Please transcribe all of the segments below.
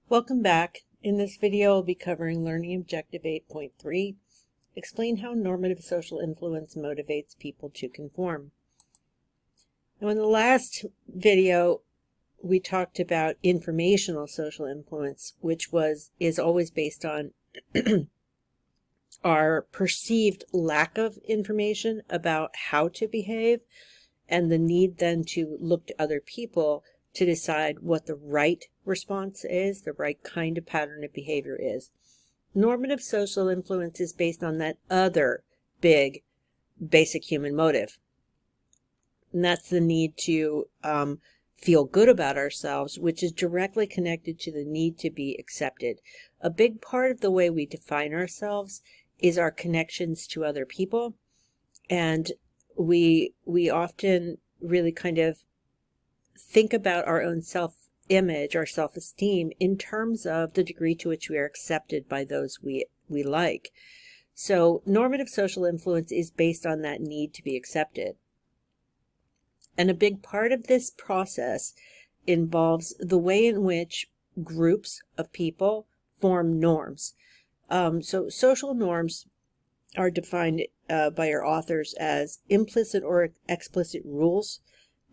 Welcome back. In this video, I'll be covering Learning Objective 8.3, explain how normative social influence motivates people to conform. Now, in the last video, we talked about informational social influence, which is always based on our perceived lack of information about how to behave, and the need then to look to other people to decide what the right response is, the right kind of pattern of behavior is. Normative social influence is based on that other big basic human motive. And that's the need to feel good about ourselves, which is directly connected to the need to be accepted. A big part of the way we define ourselves is our connections to other people. And we often really kind of think about our own self-image, our self-esteem, in terms of the degree to which we are accepted by those we like. So normative social influence is based on that need to be accepted. And a big part of this process involves the way in which groups of people form norms. So social norms are defined by our authors as implicit or explicit rules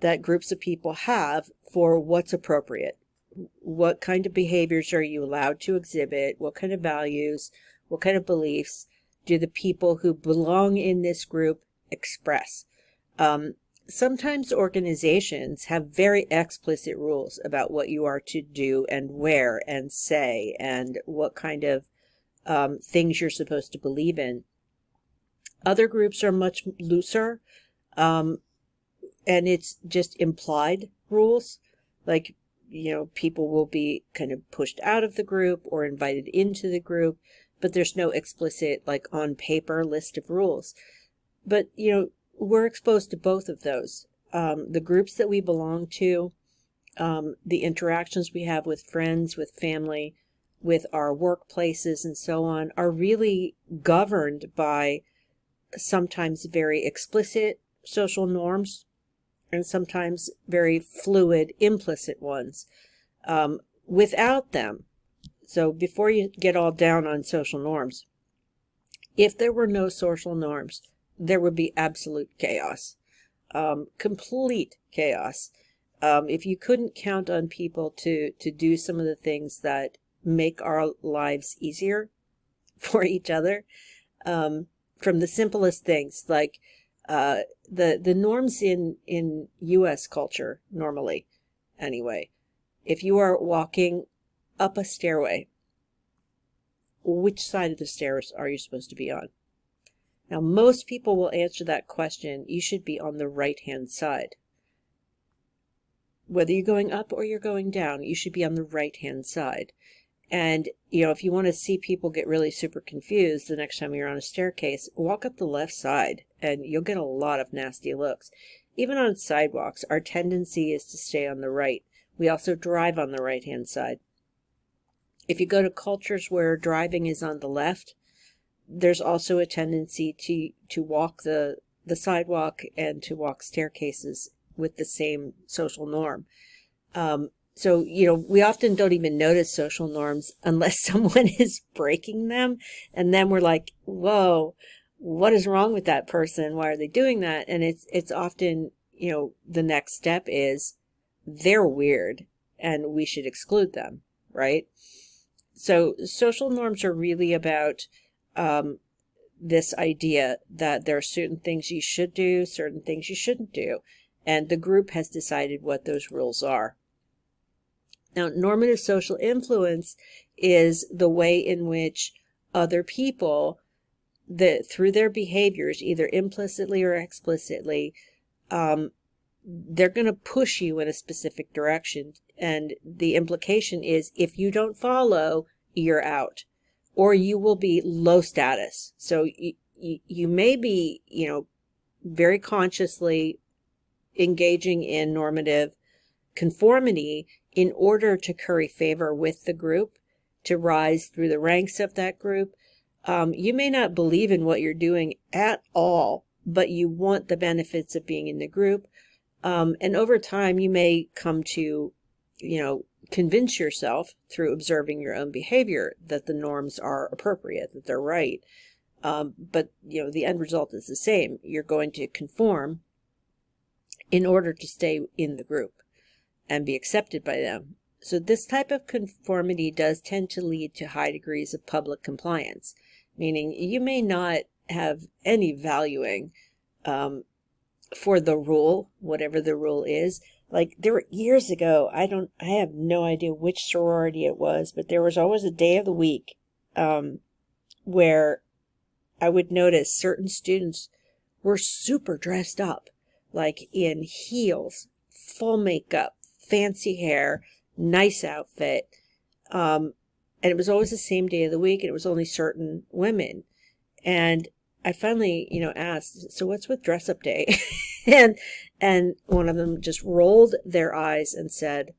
that groups of people have for what's appropriate. What kind of behaviors are you allowed to exhibit? What kind of values? What kind of beliefs do the people who belong in this group express? Sometimes organizations have very explicit rules about what you are to do and wear and say and what kind of things you're supposed to believe in. Other groups are much looser, and it's just implied rules, like, people will be kind of pushed out of the group or invited into the group, but there's no explicit, like, on paper list of rules. But, we're exposed to both of those. The groups that we belong to, the interactions we have with friends, with family, with our workplaces and so on, are really governed by sometimes very explicit social norms and sometimes very fluid, implicit ones. Without them, so before you get all down on social norms, if there were no social norms, there would be absolute chaos, complete chaos. If you couldn't count on people to do some of the things that make our lives easier for each other, from the simplest things like the norms in U.S. culture, normally, anyway. If you are walking up a stairway, which side of the stairs are you supposed to be on? Now, most people will answer that question, you should be on the right-hand side. Whether you're going up or you're going down, you should be on the right-hand side. And, if you want to see people get really super confused the next time you're on a staircase, walk up the left side and you'll get a lot of nasty looks. Even on sidewalks, our tendency is to stay on the right. We also drive on the right-hand side. If you go to cultures where driving is on the left, there's also a tendency to walk the sidewalk and to walk staircases with the same social norm. So, we often don't even notice social norms unless someone is breaking them. And then we're like, whoa, what is wrong with that person? Why are they doing that? And it's often, the next step is they're weird and we should exclude them, right? So social norms are really about this idea that there are certain things you should do, certain things you shouldn't do. And the group has decided what those rules are. Now, normative social influence is the way in which other people, through their behaviors, either implicitly or explicitly, they're going to push you in a specific direction. And the implication is if you don't follow, you're out, or you will be low status. So you may be, very consciously engaging in normative conformity in order to curry favor with the group, to rise through the ranks of that group. You may not believe in what you're doing at all, but you want the benefits of being in the group. And over time, you may come to, convince yourself through observing your own behavior that the norms are appropriate, that they're right. But, the end result is the same. You're going to conform in order to stay in the group and be accepted by them. So this type of conformity does tend to lead to high degrees of public compliance, meaning you may not have any valuing for the rule, whatever the rule is. Like, there were years ago, I have no idea which sorority it was, but there was always a day of the week where I would notice certain students were super dressed up, like in heels, full makeup, fancy hair, nice outfit. And it was always the same day of the week, and it was only certain women. And I finally, asked, so what's with dress up day? and one of them just rolled their eyes and said,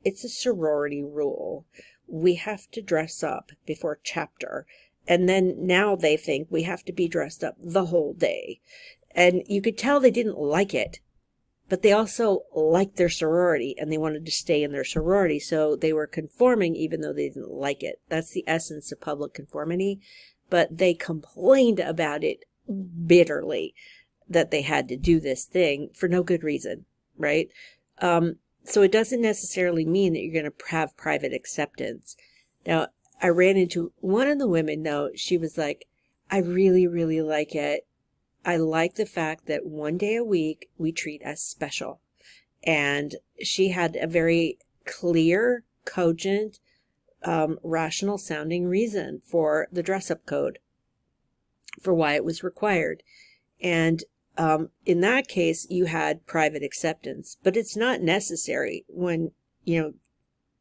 it's a sorority rule. We have to dress up before chapter. And then now they think we have to be dressed up the whole day. And you could tell they didn't like it, but they also liked their sorority and they wanted to stay in their sorority. So they were conforming even though they didn't like it. That's the essence of public conformity. But they complained about it bitterly, that they had to do this thing for no good reason, right? So it doesn't necessarily mean that you're going to have private acceptance. Now, I ran into one of the women, though. She was like, I really, really like it. I like the fact that one day a week we treat as special. And she had a very clear, cogent, rational sounding reason for the dress-up code, for why it was required. And in that case, you had private acceptance, but it's not necessary when,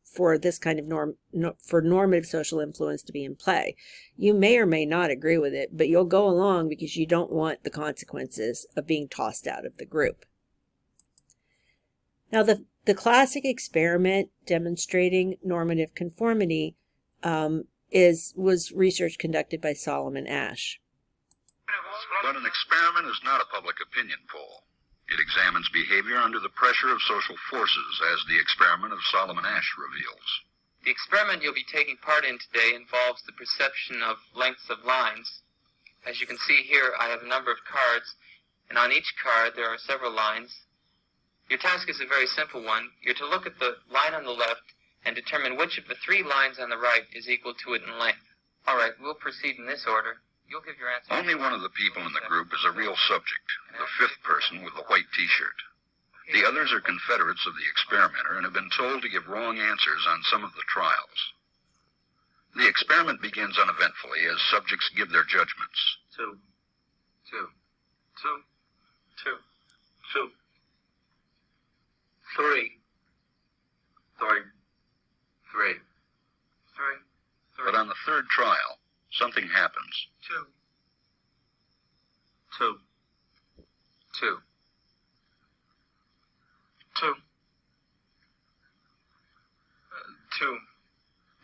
for this kind of for normative social influence to be in play. You may or may not agree with it, but you'll go along because you don't want the consequences of being tossed out of the group. Now, the classic experiment demonstrating normative conformity was research conducted by Solomon Asch. But an experiment is not a public opinion poll. It examines behavior under the pressure of social forces, as the experiment of Solomon Asch reveals. The experiment you'll be taking part in today involves the perception of lengths of lines. As you can see here, I have a number of cards, and on each card there are several lines. Your task is a very simple one. You're to look at the line on the left and determine which of the three lines on the right is equal to it in length. All right, we'll proceed in this order. You'll give your answer. Only one of the people in the group is a real subject, the fifth person with the white T-shirt. The others are confederates of the experimenter and have been told to give wrong answers on some of the trials. The experiment begins uneventfully as subjects give their judgments. Two. Three. But on the third trial, something happens. Two.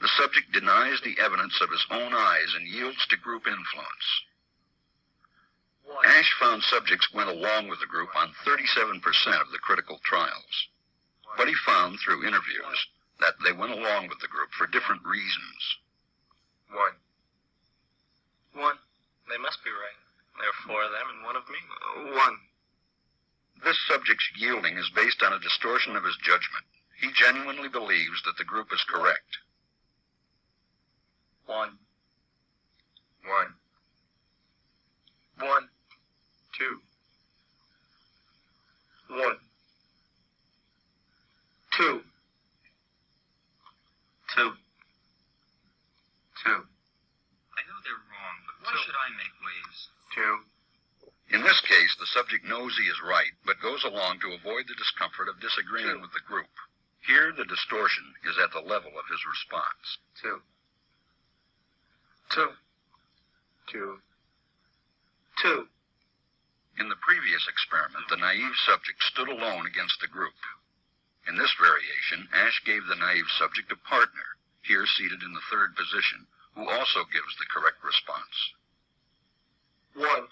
The subject denies the evidence of his own eyes and yields to group influence. Asch found subjects went along with the group on 37% of the critical trials. But he found through interviews that they went along with the group for different reasons. One. They must be right. There are four of them and one of me. One. This subject's yielding is based on a distortion of his judgment. He genuinely believes that the group is correct. One. Two. I know they're wrong, but why should I make waves? In this case, the subject knows he is right, but goes along to avoid the discomfort of disagreeing with the group. Here, the distortion is at the level of his response. Two. In the previous experiment, the naive subject stood alone against the group. In this variation, Asch gave the naive subject a partner, here seated in the third position, who also gives the correct response. One.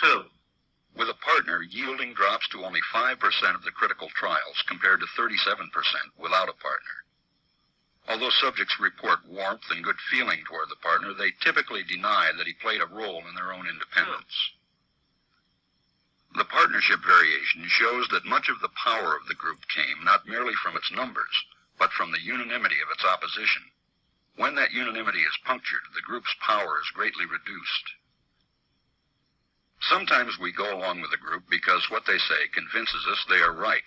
2. With a partner, yielding drops to only 5% of the critical trials compared to 37% without a partner. Although subjects report warmth and good feeling toward the partner, they typically deny that he played a role in their own independence. The partnership variation shows that much of the power of the group came not merely from its numbers, but from the unanimity of its opposition. When that unanimity is punctured, the group's power is greatly reduced. Sometimes we go along with the group because what they say convinces us they are right.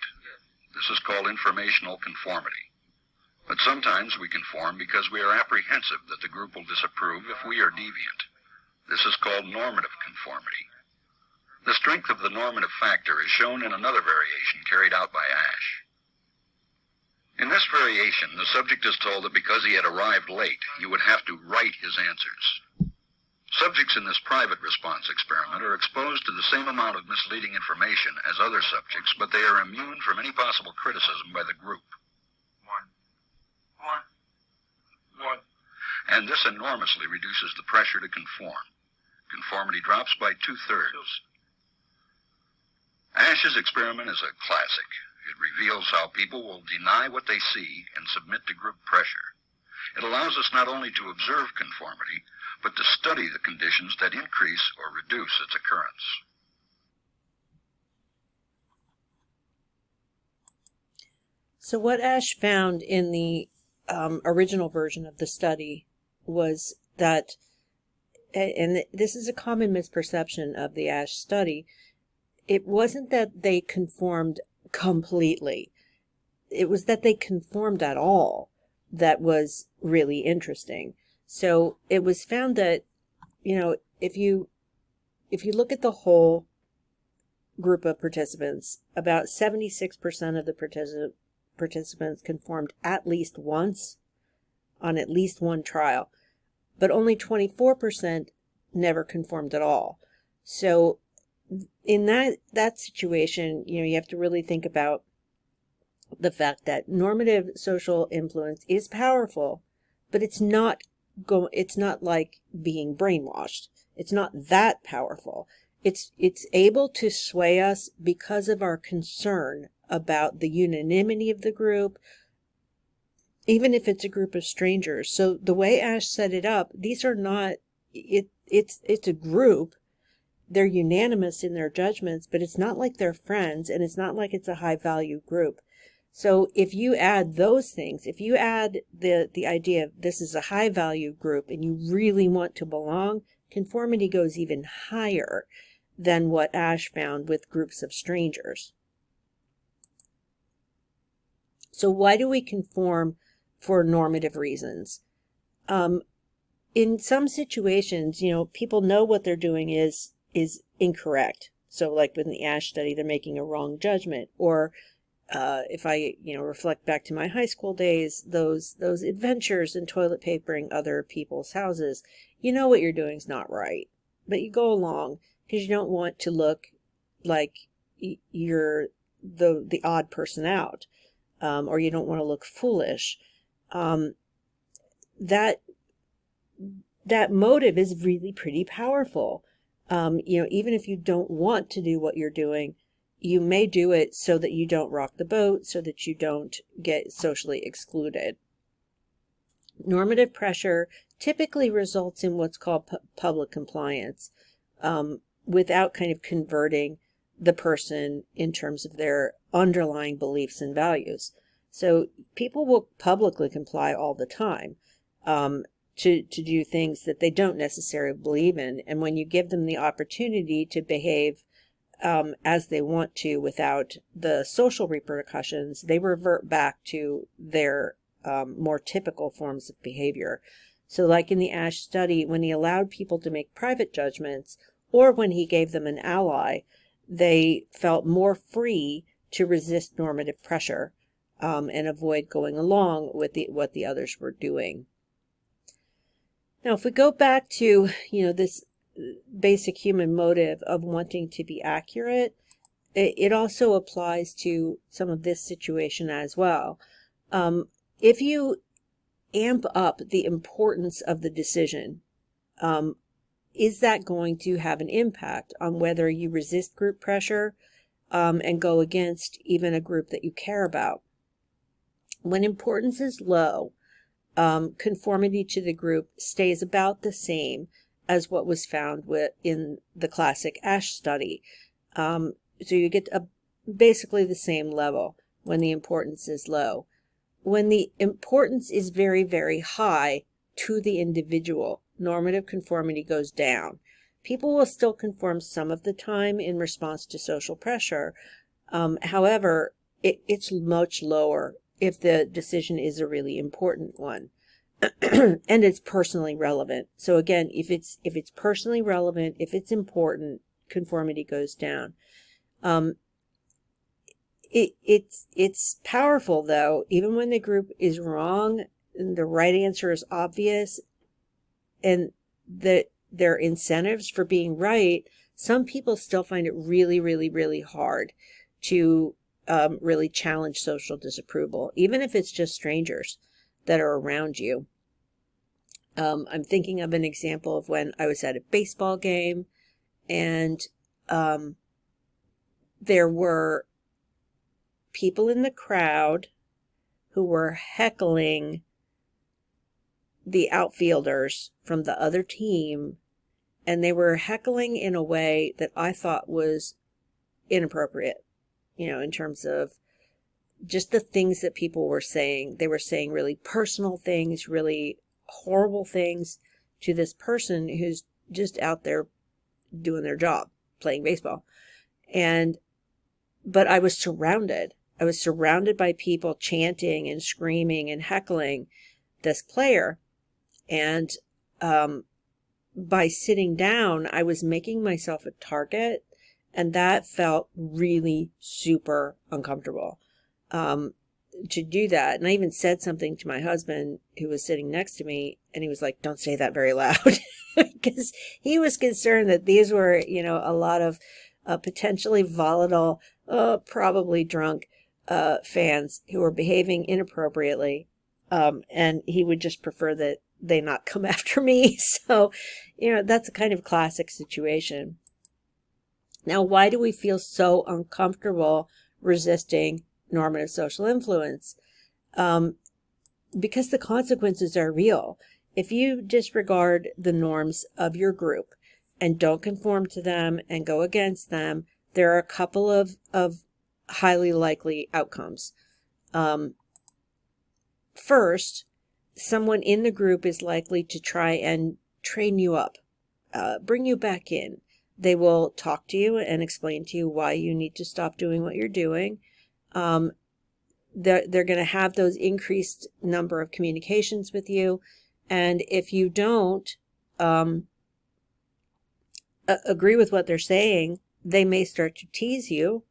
This is called informational conformity. But sometimes we conform because we are apprehensive that the group will disapprove if we are deviant. This is called normative conformity. The strength of the normative factor is shown in another variation carried out by Ash. In this variation, the subject is told that because he had arrived late, he would have to write his answers. Subjects in this private response experiment are exposed to the same amount of misleading information as other subjects, but they are immune from any possible criticism by the group. One. And this enormously reduces the pressure to conform. Conformity drops by 2/3. Ash's experiment is a classic. It reveals how people will deny what they see and submit to group pressure. It allows us not only to observe conformity, but to study the conditions that increase or reduce its occurrence. So what Ash found in the original version of the study was that, and this is a common misperception of the Ash study, it wasn't that they conformed completely. It was that they conformed at all that was really interesting. So it was found that, if you look at the whole group of participants, about 76% of the participants conformed at least once on at least one trial, but only 24% never conformed at all. So in that situation, you have to really think about the fact that normative social influence is powerful, but it's not like being brainwashed. It's not that powerful. It's able to sway us because of our concern about the unanimity of the group, even if it's a group of strangers. So the way Ash set it up, these are not, it's a group. They're unanimous in their judgments, but it's not like they're friends, and it's not like it's a high value group. So if you add those things, if you add the idea of this is a high value group and you really want to belong, conformity goes even higher than what Ash found with groups of strangers. So why do we conform for normative reasons? In some situations, people know what they're doing is incorrect. So like with the Ash study, they're making a wrong judgment. Or if I, reflect back to my high school days, those adventures in toilet papering other people's houses, what you're doing is not right. But you go along because you don't want to look like you're the odd person out. Or you don't want to look foolish. That motive is really pretty powerful. Even if you don't want to do what you're doing, you may do it so that you don't rock the boat, so that you don't get socially excluded. Normative pressure typically results in what's called public compliance, without kind of converting the person in terms of their underlying beliefs and values. So people will publicly comply all the time to do things that they don't necessarily believe in. And when you give them the opportunity to behave as they want to without the social repercussions, they revert back to their more typical forms of behavior. So like in the Ash study, when he allowed people to make private judgments, or when he gave them an ally, they felt more free to resist normative pressure and avoid going along with what the others were doing. Now, if we go back to, this basic human motive of wanting to be accurate, it also applies to some of this situation as well. If you amp up the importance of the decision, is that going to have an impact on whether you resist group pressure and go against even a group that you care about? When importance is low, conformity to the group stays about the same as what was found in the classic Ash study. So you get basically the same level when the importance is low. When the importance is very, very high to the individual, normative conformity goes down. People will still conform some of the time in response to social pressure. However, it's much lower if the decision is a really important one and it's personally relevant. So again, if it's personally relevant, if it's important, conformity goes down. It's powerful though, even when the group is wrong and the right answer is obvious and that there are incentives for being right, some people still find it really, really, really hard to really challenge social disapproval, even if it's just strangers that are around you. I'm thinking of an example of when I was at a baseball game and there were people in the crowd who were heckling the outfielders from the other team, and they were heckling in a way that I thought was inappropriate, in terms of just the things that people were saying. They were saying really personal things, really horrible things to this person who's just out there doing their job, playing baseball. But I was surrounded by people chanting and screaming and heckling this player. And by sitting down, I was making myself a target, and that felt really super uncomfortable to do that. And I even said something to my husband who was sitting next to me, and he was like, "Don't say that very loud," because he was concerned that these were, a lot of potentially volatile, probably drunk fans who were behaving inappropriately. And he would just prefer that they not come after me. So, that's a kind of classic situation. Now, why do we feel so uncomfortable resisting normative social influence? Because the consequences are real. If you disregard the norms of your group and don't conform to them and go against them, there are a couple of highly likely outcomes. First, someone in the group is likely to try and train you up, bring you back in. They will talk to you and explain to you why you need to stop doing what you're doing. They're going to have those increased number of communications with you. And if you don't agree with what they're saying, they may start to tease you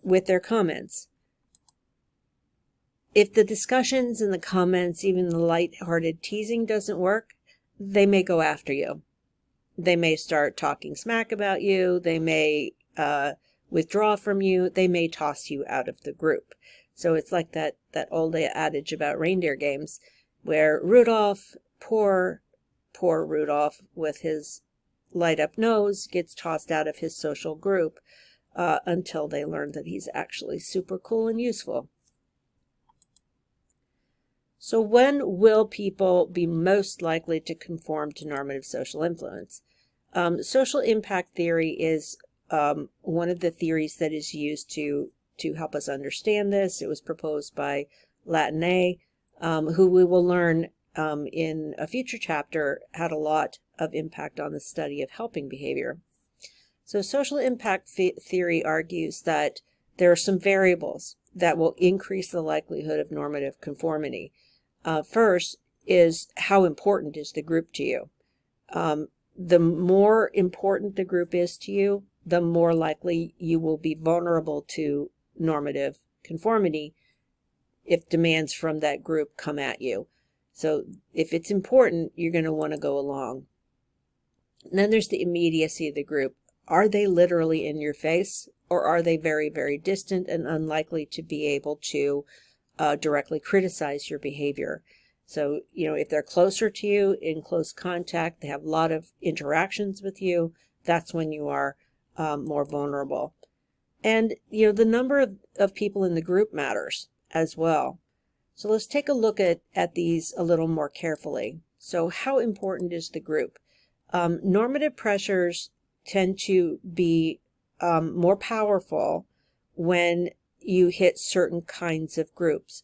with their comments. If the discussions and the comments, even the lighthearted teasing doesn't work, they may go after you. They may start talking smack about you. They may withdraw from you. They may toss you out of the group. So it's like that old adage about reindeer games where Rudolph, poor Rudolph with his light up nose, gets tossed out of his social group until they learn that he's actually super cool and useful. So when will people be most likely to conform to normative social influence? Social impact theory is one of the theories that is used to help us understand this. It was proposed by Latine, who we will learn in a future chapter had a lot of impact on the study of helping behavior. So social impact theory argues that there are some variables that will increase the likelihood of normative conformity. First is how important is the group to you. The more important the group is to you, the more likely you will be vulnerable to normative conformity if demands from that group come at you. So if it's important, you're going to want to go along. And then there's the immediacy of the group. Are they literally in your face, or are they very, very distant and unlikely to be able to directly criticize your behavior? So, if they're closer to you, in close contact, they have a lot of interactions with you, that's when you are more vulnerable. And, the number of people in the group matters as well. So let's take a look at these a little more carefully. So how important is the group? Normative pressures tend to be more powerful when you hit certain kinds of groups.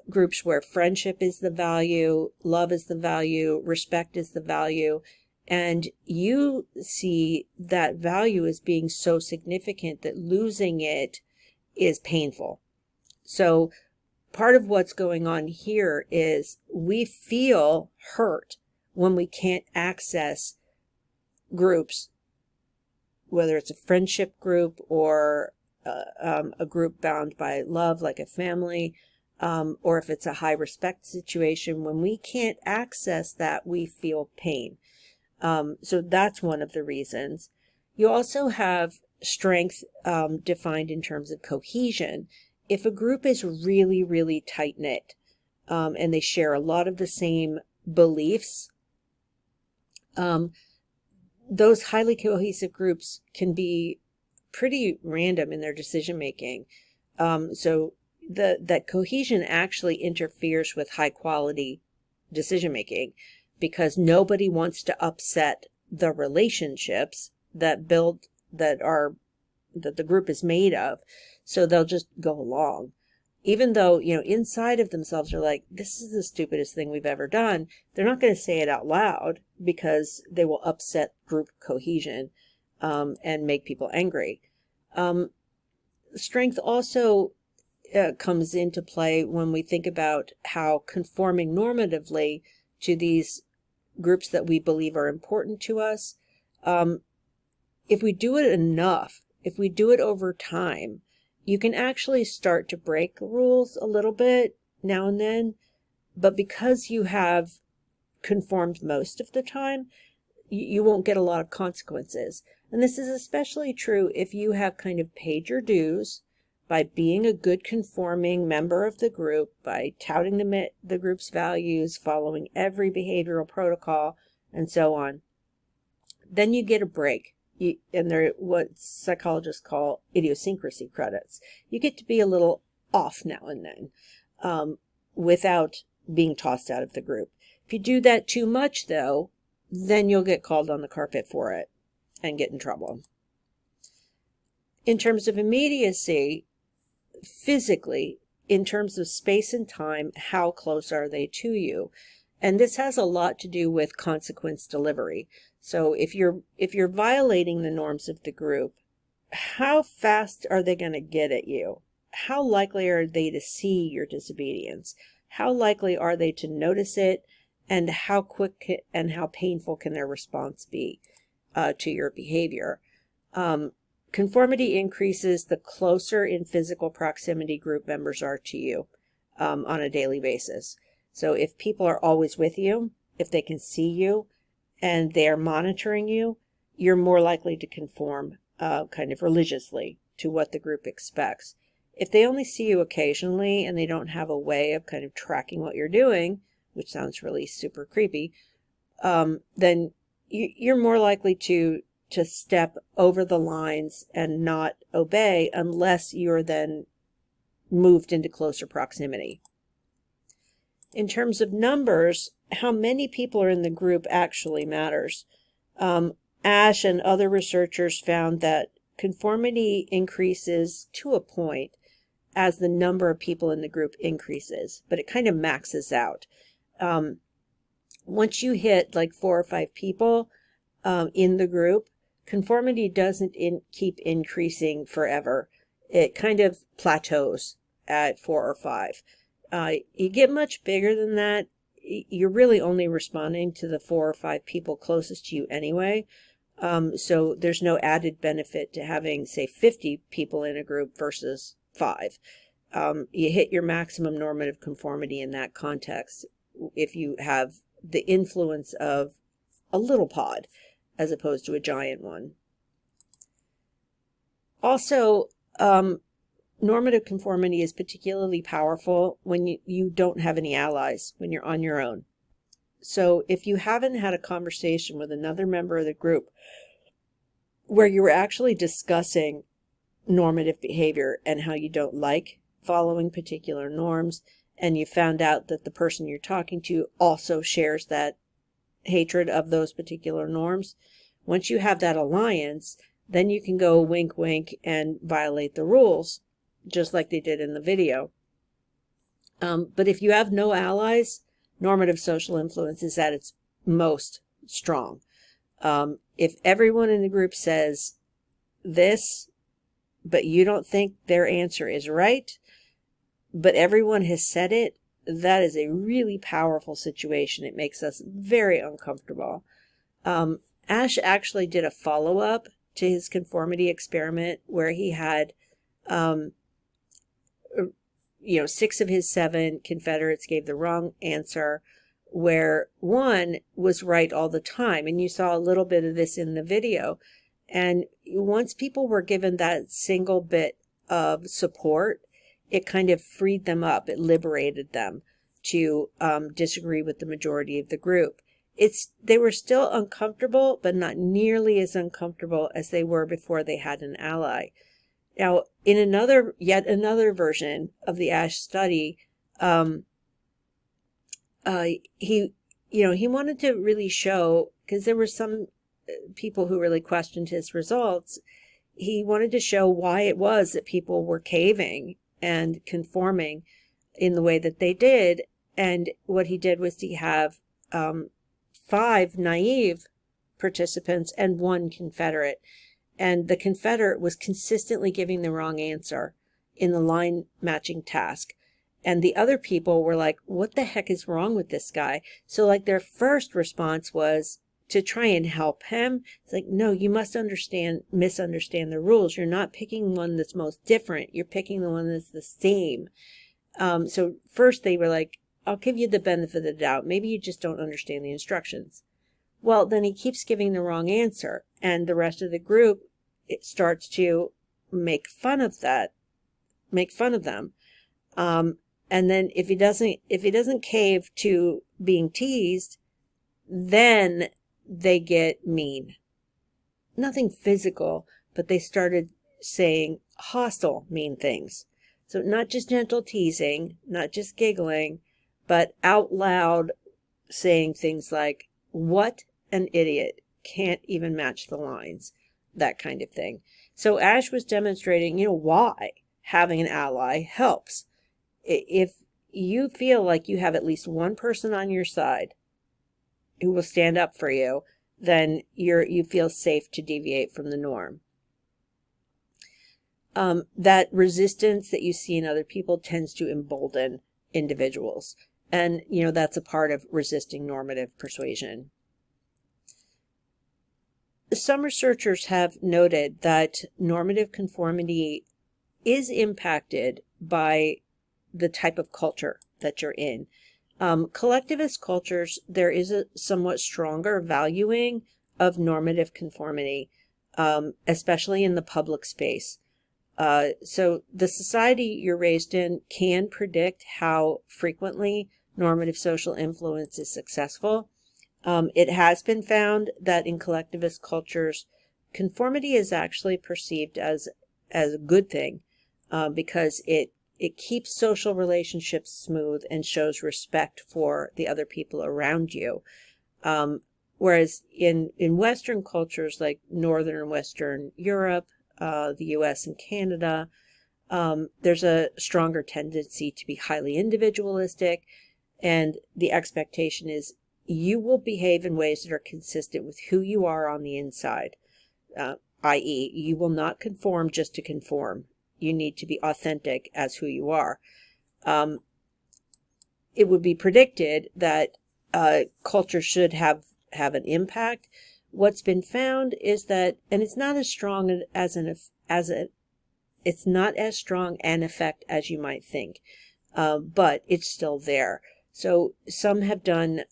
Groups where friendship is the value, love is the value, respect is the value, and you see that value as being so significant that losing it is painful. So part of what's going on here is we feel hurt when we can't access groups, whether it's a friendship group or a group bound by love, like a family, or if it's a high respect situation. When we can't access that, we feel pain. So that's one of the reasons. You also have strength defined in terms of cohesion. If a group is really, really tight-knit and they share a lot of the same beliefs, those highly cohesive groups can be pretty random in their decision-making. So that cohesion actually interferes with high-quality decision-making, because nobody wants to upset the relationships that the group is made of. So they'll just go along. Even though, inside of themselves are like, this is the stupidest thing we've ever done, they're not going to say it out loud because they will upset group cohesion and make people angry. Strength also comes into play when we think about how conforming normatively to these groups that we believe are important to us. If we do it enough, if we do it over time, you can actually start to break rules a little bit now and then, but because you have conformed most of the time, you won't get a lot of consequences. And this is especially true if you have kind of paid your dues by being a good conforming member of the group, by touting the group's values, following every behavioral protocol, and so on. Then you get a break. And they're what psychologists call idiosyncrasy credits. You get to be a little off now and then without being tossed out of the group. If you do that too much, though, then you'll get called on the carpet for it and get in trouble. In terms of immediacy, physically, in terms of space and time, how close are they to you? And this has a lot to do with consequence delivery. So if you're violating the norms of the group, how fast are they going to get at you? How likely are they to see your disobedience? How likely are they to notice it? And how quick and how painful can their response be to your behavior? Conformity increases the closer in physical proximity group members are to you on a daily basis. So if people are always with you, if they can see you, and they're monitoring you, you're more likely to conform kind of religiously to what the group expects. If they only see you occasionally and they don't have a way of kind of tracking what you're doing, which sounds really super creepy, then you're more likely to step over the lines and not obey unless you're then moved into closer proximity. In terms of numbers, how many people are in the group actually matters. Ash and other researchers found that conformity increases to a point as the number of people in the group increases, but it kind of maxes out. Once you hit like 4 or 5 people in the group, conformity doesn't keep increasing forever. It kind of plateaus at 4 or 5. You get much bigger than that, you're really only responding to the 4 or 5 people closest to you anyway. So there's no added benefit to having, say, 50 people in a group versus 5. You hit your maximum normative conformity in that context if you have the influence of a little pod as opposed to a giant one. Also, normative conformity is particularly powerful when you don't have any allies, when you're on your own. So if you haven't had a conversation with another member of the group where you were actually discussing normative behavior and how you don't like following particular norms, and you found out that the person you're talking to also shares that hatred of those particular norms, once you have that alliance, then you can go wink wink and violate the rules, just like they did in the video. But if you have no allies, normative social influence is at its most strong. If everyone in the group says this, but you don't think their answer is right, but everyone has said it, that is a really powerful situation. It makes us very uncomfortable. Ash actually did a follow-up to his conformity experiment where he had 6 of his 7 Confederates gave the wrong answer, where one was right all the time. And you saw a little bit of this in the video. And once people were given that single bit of support, it kind of freed them up. It liberated them to disagree with the majority of the group. They were still uncomfortable, but not nearly as uncomfortable as they were before they had an ally. Now, in yet another version of the Ash study, he wanted to really show, because there were some people who really questioned his results, he wanted to show why it was that people were caving and conforming in the way that they did. And what he did was he have 5 naive participants and 1 Confederate. And the Confederate was consistently giving the wrong answer in the line matching task. And the other people were like, what the heck is wrong with this guy? So like their first response was to try and help him. It's like, no, you must misunderstand the rules. You're not picking one that's most different. You're picking the one that's the same. So first they were like, I'll give you the benefit of the doubt. Maybe you just don't understand the instructions. Well, then he keeps giving the wrong answer, and the rest of the group, it starts to make fun of them. And then if he doesn't cave to being teased, then they get mean. Nothing physical, but they started saying hostile, mean things. So not just gentle teasing, not just giggling, but out loud saying things like, what an idiot, can't even match the lines, that kind of thing. So Ash was demonstrating, why having an ally helps. If you feel like you have at least one person on your side who will stand up for you, then you feel safe to deviate from the norm. That resistance that you see in other people tends to embolden individuals. And, that's a part of resisting normative persuasion. Some researchers have noted that normative conformity is impacted by the type of culture that you're in. Collectivist cultures, there is a somewhat stronger valuing of normative conformity, especially in the public space. So the society you're raised in can predict how frequently normative social influence is successful. It has been found that in collectivist cultures, conformity is actually perceived as a good thing, because it keeps social relationships smooth and shows respect for the other people around you. Whereas in Western cultures like Northern and Western Europe, the US and Canada, there's a stronger tendency to be highly individualistic, and the expectation is you will behave in ways that are consistent with who you are on the inside, i.e., you will not conform just to conform. You need to be authentic as who you are. It would be predicted that culture should have an impact. What's been found is that, and it's not as strong it's not as strong an effect as you might think, but it's still there. So some have done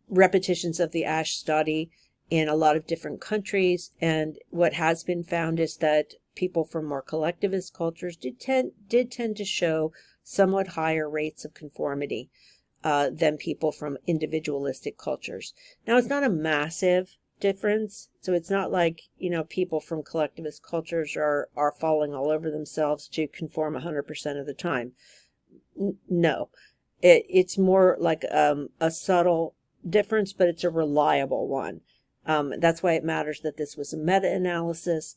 repetitions of the Ash study in a lot of different countries, and what has been found is that people from more collectivist cultures did tend to show somewhat higher rates of conformity than people from individualistic cultures. Now, it's not a massive difference, so it's not like, people from collectivist cultures are falling all over themselves to conform 100% of the time. No, it's more like a subtle difference, but it's a reliable one. That's why it matters that this was a meta-analysis.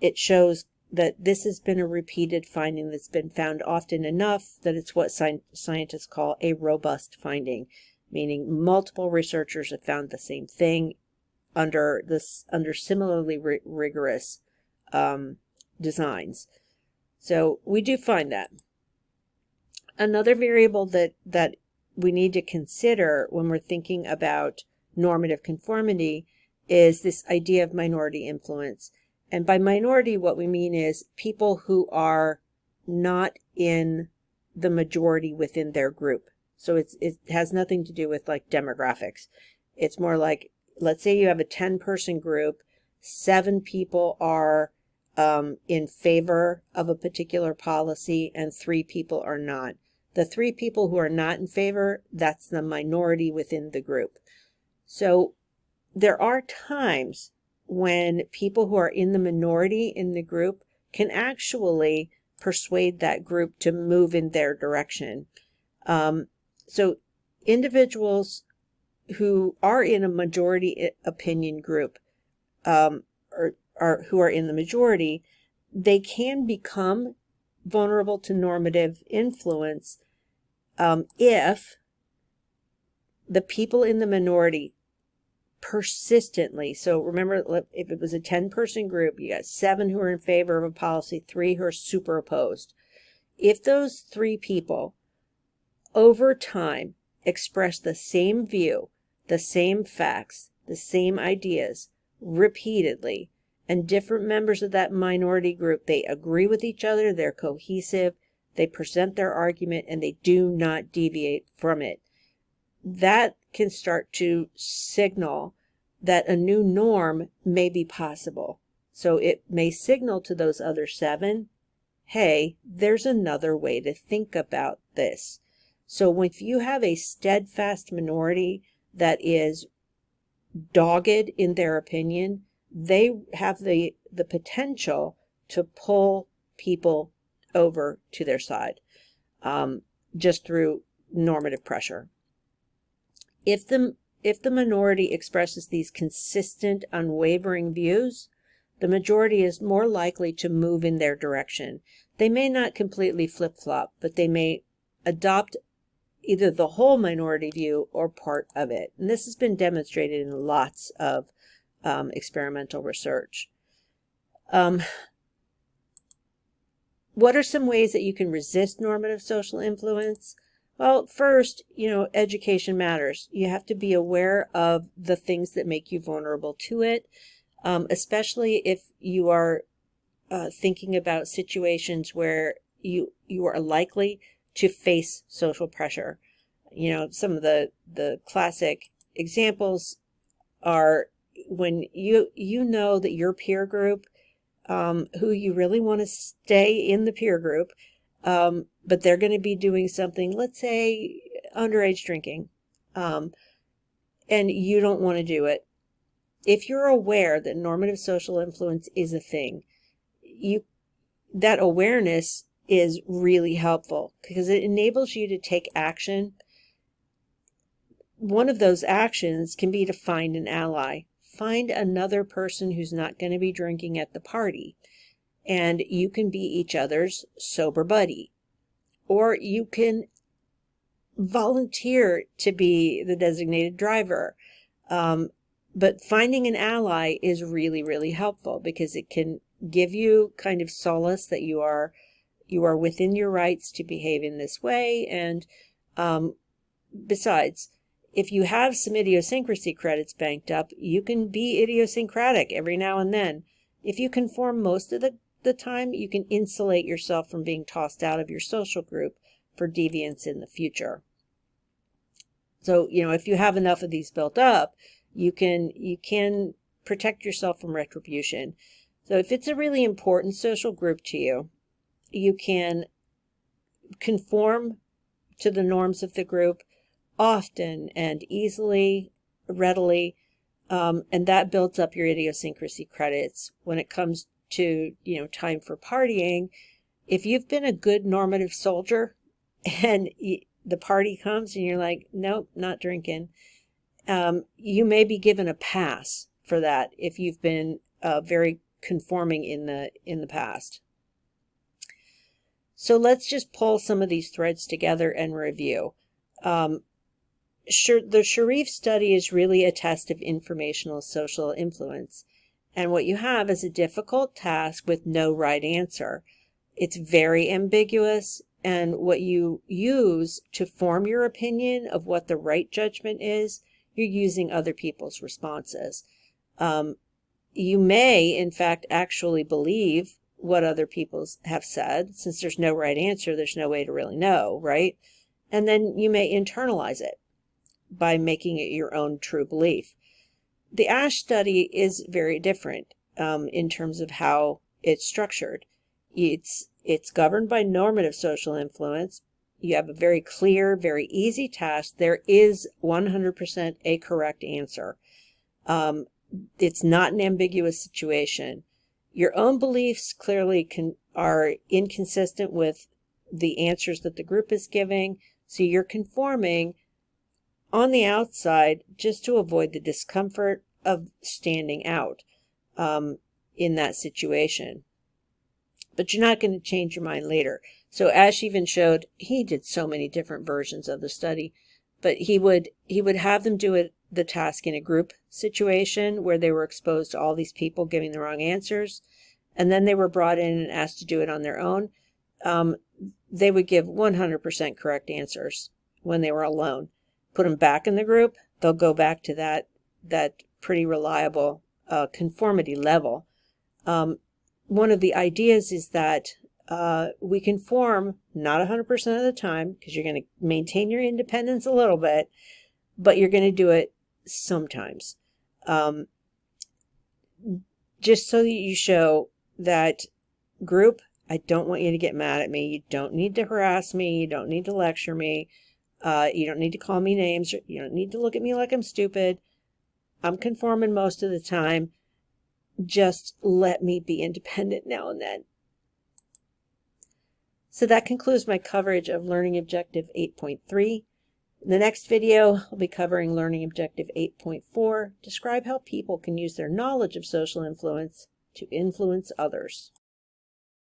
It shows that this has been a repeated finding that's been found often enough that it's what scientists call a robust finding, meaning multiple researchers have found the same thing under similarly rigorous designs. So we do find that. Another variable that we need to consider when we're thinking about normative conformity is this idea of minority influence. And by minority, what we mean is people who are not in the majority within their group. So it has nothing to do with like demographics. It's more like, let's say you have a 10-person group, 7 people are in favor of a particular policy and 3 people are not. The 3 people who are not in favor, that's the minority within the group. So there are times when people who are in the minority in the group can actually persuade that group to move in their direction. So individuals who are in a majority opinion group, or who are in the majority, they can become vulnerable to normative influence if the people in the minority persistently, so remember, if it was a 10-person group, you got 7 who are in favor of a policy, 3 who are super opposed. If those 3 people over time express the same view, the same facts, the same ideas repeatedly, and different members of that minority group, they agree with each other, they're cohesive, they present their argument, and they do not deviate from it, that can start to signal that a new norm may be possible. So it may signal to those other 7, hey, there's another way to think about this. So if you have a steadfast minority that is dogged in their opinion, they have the potential to pull people over to their side just through normative pressure. If the minority expresses these consistent, unwavering views, the majority is more likely to move in their direction. They may not completely flip-flop, but they may adopt either the whole minority view or part of it. And this has been demonstrated in lots of experimental research. What are some ways that you can resist normative social influence? Well, first, education matters. You have to be aware of the things that make you vulnerable to it, especially if you are thinking about situations where you are likely to face social pressure. Some of the classic examples are when you know that your peer group, who you really want to stay in the peer group, but they're going to be doing something, let's say underage drinking, and you don't want to do it. If you're aware that normative social influence is a thing, that awareness is really helpful because it enables you to take action. One of those actions can be to find an ally. Find another person who's not going to be drinking at the party, and you can be each other's sober buddy. Or you can volunteer to be the designated driver. But finding an ally is really, really helpful because it can give you kind of solace that you are within your rights to behave in this way. And besides, if you have some idiosyncrasy credits banked up, you can be idiosyncratic every now and then. If you conform most of the time, you can insulate yourself from being tossed out of your social group for deviance in the future. So, if you have enough of these built up, you can protect yourself from retribution. So if it's a really important social group to you, you can conform to the norms of the group often and easily, readily, and that builds up your idiosyncrasy credits. When it comes to, time for partying, if you've been a good normative soldier and the party comes and you're like, nope, not drinking, you may be given a pass for that if you've been very conforming in the past. So let's just pull some of these threads together and review. The Sharif study is really a test of informational social influence. And what you have is a difficult task with no right answer. It's very ambiguous, and what you use to form your opinion of what the right judgment is, you're using other people's responses. You may, in fact, actually believe what other people have said. Since there's no right answer, there's no way to really know, right? And then you may internalize it by making it your own true belief. The ASH study is very different in terms of how it's structured. It's governed by normative social influence. You have a very clear, very easy task. There is 100% a correct answer. It's not an ambiguous situation. Your own beliefs clearly are inconsistent with the answers that the group is giving, so you're conforming on the outside just to avoid the discomfort of standing out in that situation. But you're not going to change your mind later. So Ash even showed, he did so many different versions of the study, but he would have them do the task in a group situation where they were exposed to all these people giving the wrong answers, and then they were brought in and asked to do it on their own. They would give 100% correct answers when they were alone. Put them back in the group, they'll go back to that pretty reliable conformity level. One of the ideas is that we conform not 100% of the time, because you're going to maintain your independence a little bit, but you're going to do it sometimes. Just so that you show that group, I don't want you to get mad at me. You don't need to harass me. You don't need to lecture me. You don't need to call me names. You don't need to look at me like I'm stupid. I'm conforming most of the time. Just let me be independent now and then. So that concludes my coverage of Learning Objective 8.3. In the next video, I'll be covering Learning Objective 8.4, describe how people can use their knowledge of social influence to influence others.